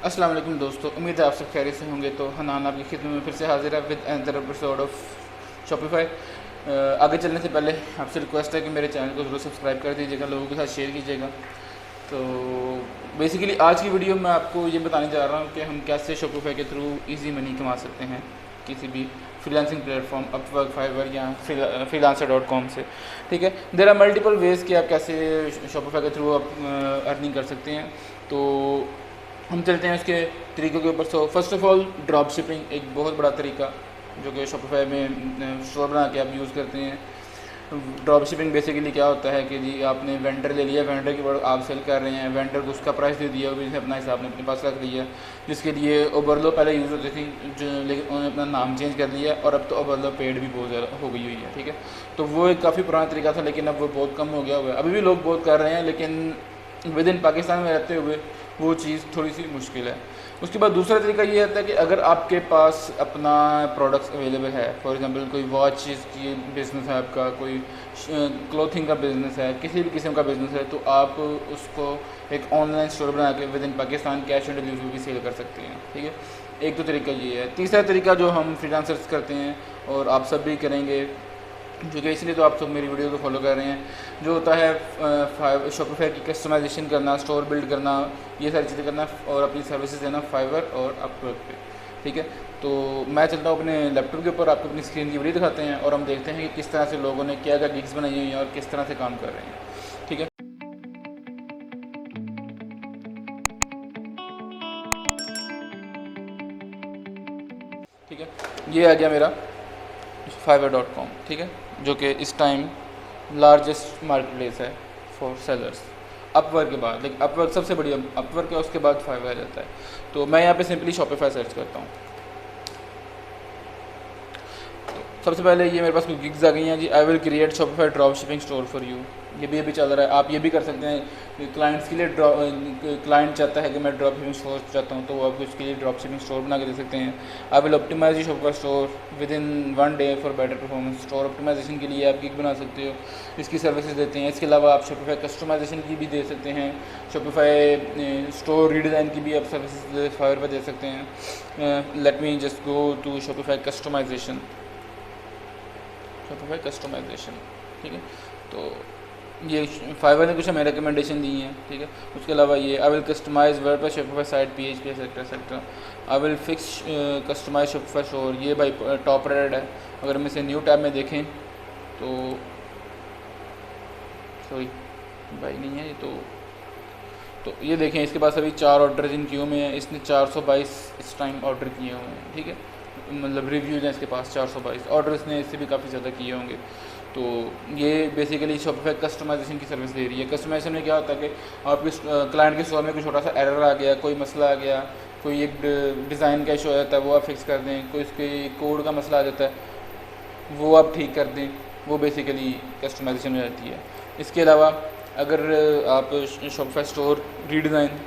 अस्सलाम वालेकुम दोस्तों, उम्मीद है आप सब खैरियत से होंगे। तो हनान आपकी खिदमत में फिर से हाजिर है with another episode of Shopify. आगे चलने से पहले आपसे रिक्वेस्ट है कि मेरे चैनल को ज़रूर सब्सक्राइब कर दीजिएगा, लोगों के साथ शेयर कीजिएगा। तो बेसिकली आज की वीडियो में आपको ये बताने जा रहा हूँ कि हम कैसे शॉपिफाई के थ्रू इजी मनी कमा सकते हैं किसी भी फ्रीलांसिंग प्लेटफॉर्म अपवर्क, फाइवर या freelancer.com से। ठीक है, देयर आर मल्टीपल वेज़ कि आप कैसे शॉपिफाई के थ्रू आप अर्निंग कर सकते हैं। तो हम चलते हैं उसके तरीक़ों के ऊपर। So first of all, drop shipping एक बहुत बड़ा तरीका जो कि शॉपिफाई में स्टोर बना के आप यूज़ करते हैं। ड्रॉप शिपिंग बेसिकली क्या होता है कि जी आपने वेंडर ले लिया, वेंडर के ऊपर आप सेल कर रहे हैं, वेंडर को उसका प्राइस दे दिया, उसने अपना हिसाब ने अपने पास रख लिया। जिसके लिए ओबरलो पहले यूज़ होती थी जो, लेकिन उन्होंने अपना नाम चेंज कर लिया और अब तो ओबरलो पेड भी बहुत ज़्यादा हो गई हुई है। ठीक है, तो वो एक काफ़ी पुराना तरीका था, लेकिन अब वो बहुत कम हो गया हुआ है। अभी भी लोग बहुत कर रहे हैं, लेकिन विद इन पाकिस्तान में रहते हुए वो चीज़ थोड़ी सी मुश्किल है। उसके बाद दूसरा तरीका ये आता है कि अगर आपके पास अपना प्रोडक्ट्स अवेलेबल है, फॉर एग्जांपल कोई वॉचेस की बिज़नेस है आपका, कोई क्लोथिंग का बिज़नेस है, किसी भी किस्म का बिज़नेस है, तो आप उसको एक ऑनलाइन स्टोर बना के with in Pakistan cash on delivery भी सेल कर सकते हैं। ठीक है, एक तो तरीका ये है। तीसरा तरीका जो हम फ्रीलांसर्स करते हैं और आप सब भी करेंगे, जो कि इसलिए तो आप सब मेरी वीडियो को फॉलो कर रहे हैं, जो होता है शॉपिफाई की कस्टमाइजेशन करना, स्टोर बिल्ड करना, ये सारी चीज़ें करना और अपनी सर्विसेज देना फाइवर और अपवर्क पे। ठीक है, तो मैं चलता हूँ अपने लैपटॉप के ऊपर, आपको अपनी स्क्रीन की वीडियो दिखाते हैं और हम देखते हैं कि किस तरह से लोगों ने क्या क्या गिग्स बनाई हुई हैं और किस तरह से काम कर रहे हैं। ठीक है, ठीक है, ये आ गया मेरा fiverr.com। ठीक है, जो कि इस टाइम लार्जेस्ट मार्केट प्लेस है फॉर सेलर्स अपवर्क के बाद। लेकिन अपवर्क सबसे बढ़िया अपवर्क है, उसके बाद फाइवर आ जाता है। तो मैं यहाँ पे सिंपली शॉपिफाई सर्च करता हूँ। सबसे पहले ये मेरे पास कुछ गिग्स आ गई हैं जी। I will create Shopify drop shipping store for you, ये भी अभी चल रहा है। आप ये भी कर सकते हैं क्लाइंट्स के लिए। क्लाइंट चाहता है कि मैं ड्रॉप शिपिंग स्टोर चाहता हूँ, तो आप उसके लिए ड्रॉप शिपिंग स्टोर बना के दे सकते हैं। I will optimize Shopify store within 1 day for better performance. Store optimization के लिए आप गिग बना सकते हो, इसकी सर्विसेज देते हैं। इसके अलावा आप शॉपिफाई कस्टमाइजेशन की भी दे सकते हैं, शॉपिफाई स्टोर रीडिज़ाइन की भी आप सर्विसेज फाइवर पर दे सकते हैं। Let me just go to Shopify customization. Shopify customization, ठीक है, तो ये फाइवर ने कुछ हमें रिकमेंडेशन दी हैं। ठीक है, उसके अलावा ये I will customize WordPress Shopify site PHP etcetera etcetera. I will fix customize Shopify store, ये भाई टॉप रेटेड है। अगर हम इसे न्यू टैब में देखें तो सॉरी भाई नहीं है ये, तो ये देखें, इसके पास अभी 4 ऑर्डर जिन क्यू में है, इसने 422 इस टाइम ऑर्डर किए हुए हैं। ठीक है, मतलब रिव्यूज़ हैं इसके पास 422 ऑर्डर, इसने इससे भी काफ़ी ज़्यादा किए होंगे। तो ये बेसिकली शॉपिफाई कस्टमाइजेशन की सर्विस दे रही है। कस्टमाइजेशन में क्या होता है कि आपके क्लाइंट के स्टोर में कोई छोटा सा एरर आ गया, कोई मसला आ गया, कोई एक डिज़ाइन का इशू आ जाता है, वो आप फिक्स कर दें, कोई उसके कोड का मसला आ जाता है वो आप ठीक कर दें, वो बेसिकली कस्टमाइजेशन में रहती है। इसके अलावा अगर आप Shopify store redesign,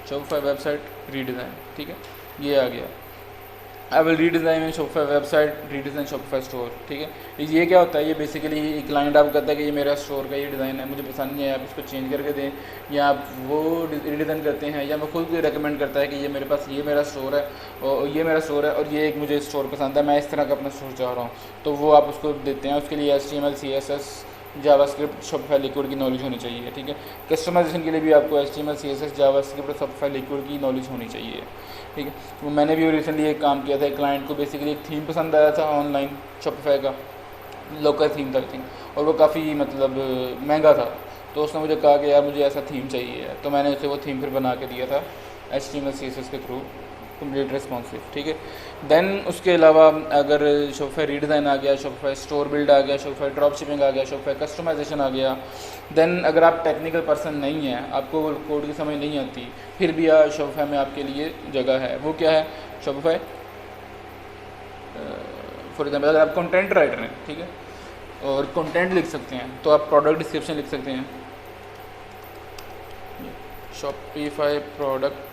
Shopify website redesign, ठीक है, ये आ गया। I will redesign Shopify website, redesign Shopify store. ठीक है, ये क्या होता है, ये बेसिकली क्लाइंट आपको कहता है कि ये मेरा स्टोर का ये डिज़ाइन है, मुझे पसंद नहीं है, आप इसको चेंज करके दें, या आप वो रीडिज़ाइन करते हैं, या मैं खुद को रेकमेंड करता है कि ये मेरे पास ये मेरा स्टोर है और ये मेरा स्टोर है और ये एक मुझे स्टोर पसंद है, मैं इस तरह का अपना स्टोर चाह रहा हूँ, तो वो आप उसको देते हैं। उसके लिए HTML CSS JavaScript Shopify liquid की नॉलेज होनी चाहिए। ठीक है, कस्टमाइजेशन के लिए भी आपको HTML CSS जावास्क्रिप्ट और शॉपिफाई लिक्विड की नॉलेज होनी चाहिए। ठीक है, वो मैंने भी रिसेंटली एक काम किया था। एक क्लाइंट को बेसिकली एक थीम पसंद आया था ऑनलाइन शॉपिफाई का, लोकल थीम था थिंक, और वो काफ़ी मतलब महंगा था। तो उसने मुझे कहा कि यार मुझे ऐसा थीम चाहिए, तो मैंने उसे वो थीम फिर बना के दिया था HTML CSS के थ्रू, कंप्लीट रिस्पॉन्सिव। ठीक है, देन उसके अलावा अगर शॉपिफाई रीडिज़ाइन आ गया, शॉपिफाई स्टोर बिल्ड आ गया, शॉपिफाई ड्रॉप शिपिंग आ गया, शॉपिफाई कस्टमाइजेशन आ गया, देन अगर आप टेक्निकल पर्सन नहीं हैं, आपको कोड की समझ नहीं आती, फिर भी शॉपिफाई में आपके लिए जगह है। वो क्या है, शॉपिफाई फॉर एग्जाम्पल अगर आप कंटेंट राइटर हैं, ठीक है, और कंटेंट लिख सकते हैं, तो आप प्रोडक्ट डिस्क्रिप्शन लिख सकते हैं। शॉपिफाई प्रोडक्ट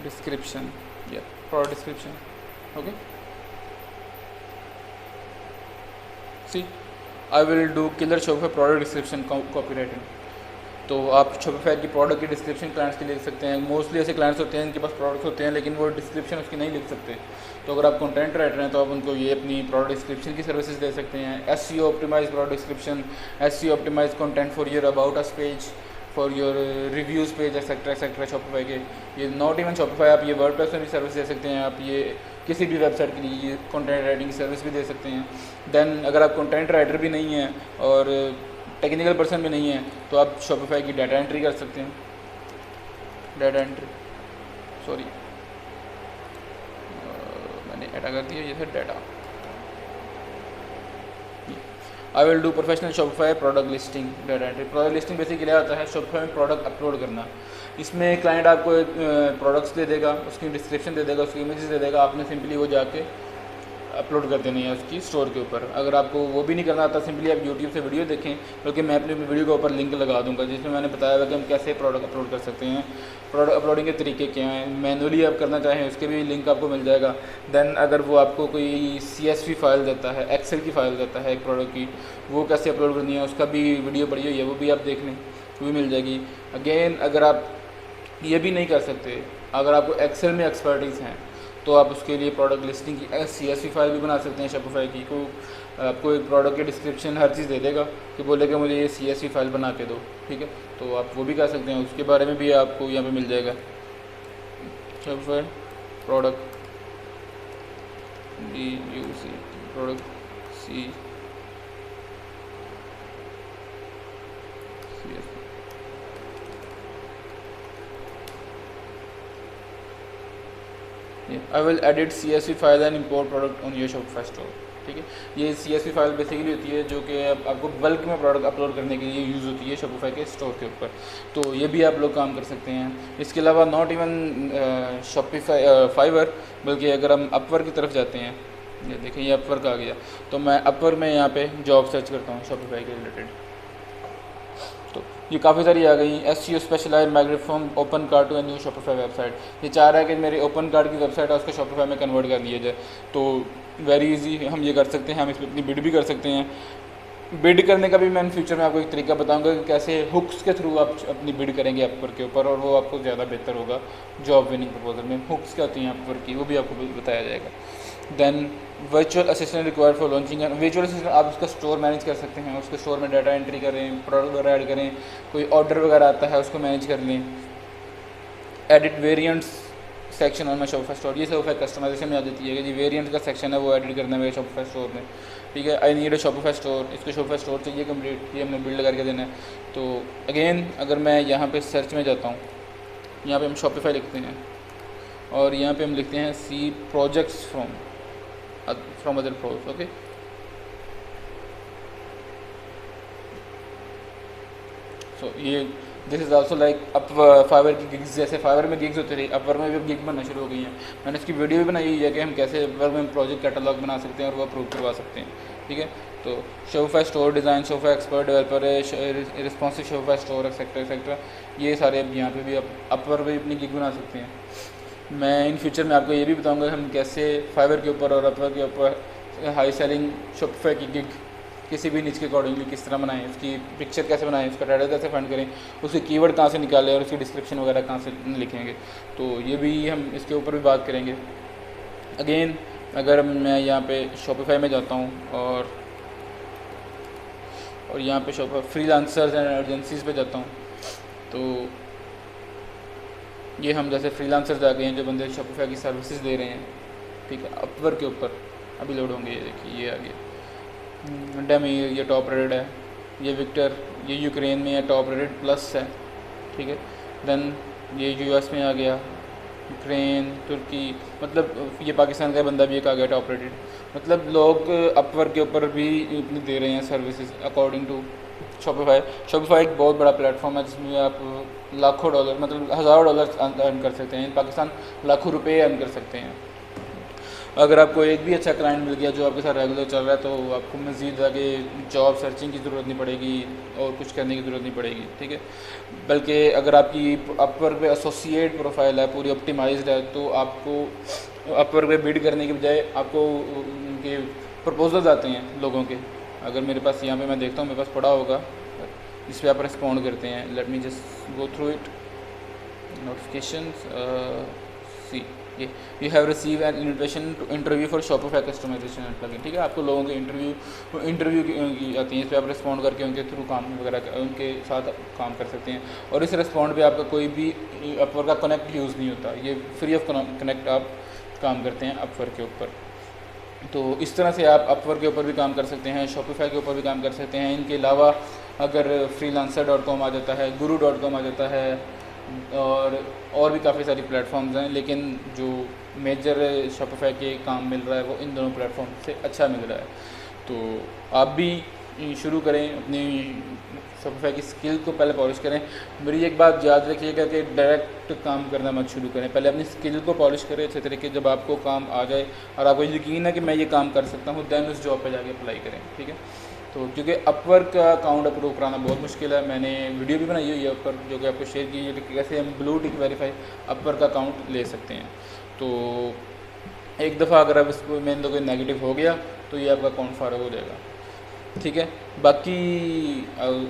डिस्क्रिप्शन या product description, okay, see I will do killer Shopify product description copywriting. तो आप शॉपिफाई की प्रोडक्ट की डिस्क्रिप्शन क्लाइंट्स के लिख सकते हैं। मोस्टली ऐसे क्लाइंट्स होते हैं जिनके पास प्रोडक्ट्स होते हैं लेकिन वो डिस्क्रिप्शन उसकी नहीं लिख सकते। तो अगर आप कंटेंट राइटर हैं तो आप उनको ये अपनी प्रोडक्ट डिस्क्रिप्शन की सर्विसेज दे सकते हैं। SEO optimize product description, SEO optimize content for your about us page, for your reviews page, etcetera etcetera. Shopify के ये नॉट इवन शॉपिफाई, आप ये वर्डप्रेस में भी सर्विस दे सकते हैं। आप ये किसी भी वेबसाइट के लिए ये कंटेंट राइटिंग सर्विस भी दे सकते हैं। देन अगर आप कंटेंट राइटर भी नहीं हैं और टेक्निकल पर्सन भी नहीं है तो आप शॉपिफाई की डाटा एंट्री कर सकते हैं। डाटा एंट्री, सॉरी मैंने ऐड कर दिया, ये था data. I will do professional Shopify product listing data entry. Product listing basically क्या होता है, शॉपिफाई में प्रोडक्ट अपलोड करना। इसमें क्लाइंट आपको प्रोडक्ट्स दे देगा, उसकी डिस्क्रिप्शन दे देगा, उसकी इमेजेस दे देगा, आपने सिंपली वो जाके अपलोड कर देनी है उसकी स्टोर के ऊपर। अगर आपको वो भी नहीं करना आता, सिंपली आप यूट्यूब से वीडियो देखें, क्योंकि मैं अपने वीडियो के ऊपर लिंक लगा दूंगा जिसमें मैंने बताया हुआ कि हम कैसे प्रोडक्ट अपलोड कर सकते हैं, प्रोडक्ट अपलोडिंग के तरीके क्या हैं। मैनुअली आप करना चाहें उसके भी लिंक आपको मिल जाएगा। देन अगर वो आपको कोई CSV फाइल देता है, एक्सेल की फ़ाइल देता है एक प्रोडक्ट की, वो कैसे अपलोड करनी है उसका भी वीडियो पड़ी हुई है, वो भी आप देख लें, वो भी मिल जाएगी। अगेन अगर आप ये भी नहीं कर सकते, अगर आपको एक्सेल में एक्सपर्टीज़ हैं तो आप उसके लिए प्रोडक्ट लिस्टिंग की CSV फाइल भी बना सकते हैं। शॉपिफाई की को आपको एक प्रोडक्ट की डिस्क्रिप्शन हर चीज़ दे देगा कि बोलेगा मुझे ये CSV फाइल बना के दो, ठीक है। तो आप वो भी कर सकते हैं, उसके बारे में भी आपको यहाँ पे मिल जाएगा। Shopify product DUC product CSV। I will edit CSV file and import product on your Shopify store, ठीक है। ये CSV फाइल बेसिकली होती है जो कि आपको बल्क में प्रोडक्ट अपलोड करने के लिए यूज़ होती है शॉपिफाई के स्टोर के ऊपर। तो ये भी आप लोग काम कर सकते हैं। इसके अलावा नॉट इवन शॉपिफाई फाइवर, बल्कि अगर हम अपवर्क की तरफ जाते हैं, ये देखें ये अपवर्क आ गया, तो मैं अपवर्क में यहाँ पे जॉब सर्च करता हूँ शॉपिफाई के रिलेटेड, तो ये काफ़ी सारी आ गई। SEO specialize migrate from open cart to a new Shopify website. ये चाह रहा है कि मेरे ओपन कार्ट की वेबसाइट है उसको शॉपिफाई में कन्वर्ट कर लिया जाए। तो वेरी इजी हम ये कर सकते हैं, हम इसमें अपनी बिड भी कर सकते हैं। बिड करने का भी मैं इन फ्यूचर में आपको एक तरीका बताऊंगा कि कैसे हुक्स के थ्रू आप अपनी बिड करेंगे अपवर्क के ऊपर, और वो आपको ज़्यादा बेहतर होगा जॉब विनिंग प्रपोजल में। हुक्स क्या होती हैं अपवर्क की, वो भी आपको बताया जाएगा। Then virtual assistant required for launching. Virtual assistant आप उसका स्टोर मैनेज कर सकते हैं, उसके स्टोर में डाटा एंट्री करें, प्रोडक्ट वगैरह ऐड करें, कोई ऑर्डर वगैरह आता है उसको मैनेज कर लें। Edit variants section on my Shopify store, ये शॉपिफाई कस्टमाइजेशन में आ जाती है कि जी वेरिएंट का सेक्शन है वो एडिट करना है मेरे शॉपिफाई स्टोर में, ठीक है। I need a Shopify store, इसको शॉपिफाई स्टोर चाहिए कंप्लीट, ये हमने बिल्ड करके देना है। तो अगेन अगर मैं यहाँ पे सर्च में जाता हूँ, यहाँ पे हम शॉपिफाई लिखते हैं और यहाँ पे हम लिखते हैं see projects from other pros, okay. So ये this is also like up Fiverr की गिग्स, जैसे फाइवर में गिग्स होती रही, अपवर्क में भी गिग बनना शुरू हो गई हैं। मैंने इसकी वीडियो भी बनाई हुई है कि हम कैसे अपवर्क में प्रोजेक्ट कैटलॉग बना सकते हैं और वो अप्रूव करवा सकते हैं, ठीक है। तो Shopify store design, Shopify expert developer, responsive Shopify store etcetera etcetera, ये सारे अब यहाँ पे भी अपवर्क में अपनी गिग बना सकते हैं। मैं इन फ्यूचर में आपको ये भी बताऊँगा हम कैसे फाइवर के ऊपर और अपवर्क के ऊपर हाई सेलिंग शॉपिफाई की गिग किसी भी निच के अकॉर्डिंगली किस तरह बनाएं, उसकी पिक्चर कैसे बनाएं, उसका टाइटल कैसे फाइंड करें, उसके कीवर्ड कहाँ से निकालें और उसकी डिस्क्रिप्शन वगैरह कहाँ से लिखेंगे, तो ये भी हम इसके ऊपर भी बात करेंगे। अगेन अगर मैं यहाँ पे शॉपिफाई में जाता हूँ और यहाँ पे शॉपिफाई फ्रीलांसर्स एंड एजेंसीज़ पे जाता हूँ, तो ये हम जैसे फ्रीलांसर्स आ गए हैं जो बंदे शॉपिफाई की सर्विसेज दे रहे हैं, ठीक है। अपवर्क के ऊपर अभी लोड होंगे, ये देखिए ये आ गया डेमी, ये टॉप रेटेड है। ये विक्टर, ये यूक्रेन में है, टॉप रेटेड प्लस है, ठीक है। देन ये US में आ गया, यूक्रेन, तुर्की, मतलब ये पाकिस्तान का बंदा भी एक आ गया टॉप रेटेड। मतलब लोग अपवर्क के ऊपर भी इतनी दे रहे हैं services according to Shopify. Shopify एक बहुत बड़ा प्लेटफॉर्म है जिसमें आप लाखों डॉलर, मतलब हज़ारों डॉलर अर्न कर सकते हैं। इन पाकिस्तान लाखों रुपए अर्न कर सकते हैं। अगर आपको एक भी अच्छा क्लाइंट मिल गया जो आपके साथ रेगुलर चल रहा है, तो आपको मज़ीद आगे जॉब सर्चिंग की ज़रूरत नहीं पड़ेगी और कुछ करने की ज़रूरत नहीं पड़ेगी, ठीक है। बल्कि अगर आपकी अपवर्क पे एसोसिएट प्रोफाइल है, पूरी ऑप्टिमाइज्ड है, तो आपको अपवर्क पे बिड करने के बजाय आपको उनके प्रपोजल्स आते हैं लोगों के, अगर मेरे पास यहाँ पे मैं देखता हूँ मेरे पास पड़ा होगा, इस पर आप रिस्पॉन्ड करते हैं। Let me just go through it. Notifications, see ये you have receive an invitation to interview for Shopify customisation plugin. ठीक है, आपको लोगों के इंटरव्यू की आती है, इस पर आप रिस्पॉन्ड करके उनके थ्रू काम वगैरह उनके साथ काम कर सकते हैं। और इस रिस्पॉन्ड पे आपका कोई भी अपवर्क का कनेक्ट यूज़ नहीं होता, ये फ्री ऑफ कनेक्ट आप काम करते हैं अपवर्क के ऊपर। तो इस तरह से आप अपवर्क के ऊपर भी काम कर सकते हैं, शॉपिफाई के ऊपर भी काम कर सकते हैं। इनके अलावा अगर freelancer.com आ जाता है, guru.com आ जाता है, और भी काफ़ी सारी प्लेटफॉर्म्स हैं, लेकिन जो मेजर शॉपिफाई के काम मिल रहा है वो इन दोनों प्लेटफॉर्म से अच्छा मिल रहा है। तो आप भी शुरू करें, अपनी शॉपिफाई की स्किल को पहले पॉलिश करें। मेरी एक बात याद रखिएगा कि डायरेक्ट काम करना मत शुरू करें, पहले अपनी स्किल को पॉलिश करें अच्छे तरीके। जब आपको काम आ जाए और आपको यकीन है कि मैं ये काम कर सकता हूँ, दैन उस जॉब पे जाके अप्लाई करें। ठीक है, तो क्योंकि अपवर्क का अकाउंट अप्रूव कराना बहुत मुश्किल है। मैंने वीडियो भी बनाई हुई है ऊपर जो कि आपको शेयर की है कि कैसे हम ब्लू टिक वेरीफाई अपवर्क का अकाउंट ले सकते हैं। तो एक दफ़ा अगर आप इसको मेन तो कोई नेगेटिव हो गया तो ये आपका अकाउंट फारग हो जाएगा। ठीक है, बाकी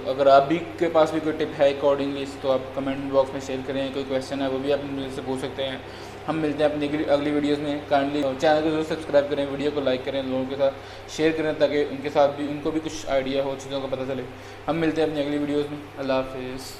अगर आप भी के पास भी कोई टिप है अकॉर्डिंगली तो आप कमेंट बॉक्स में शेयर करें। कोई क्वेश्चन है वो भी आप मुझे से पूछ सकते हैं। हम मिलते हैं अपनी अगली वीडियोस में। काइंडली चैनल को जरूर सब्सक्राइब करें, वीडियो को लाइक करें, लोगों के साथ शेयर करें ताकि उनके साथ भी उनको भी कुछ आइडिया हो, चीज़ों का पता चले। हम मिलते हैं अपनी अगली वीडियोज़ में। अल्लाह हाफिज़।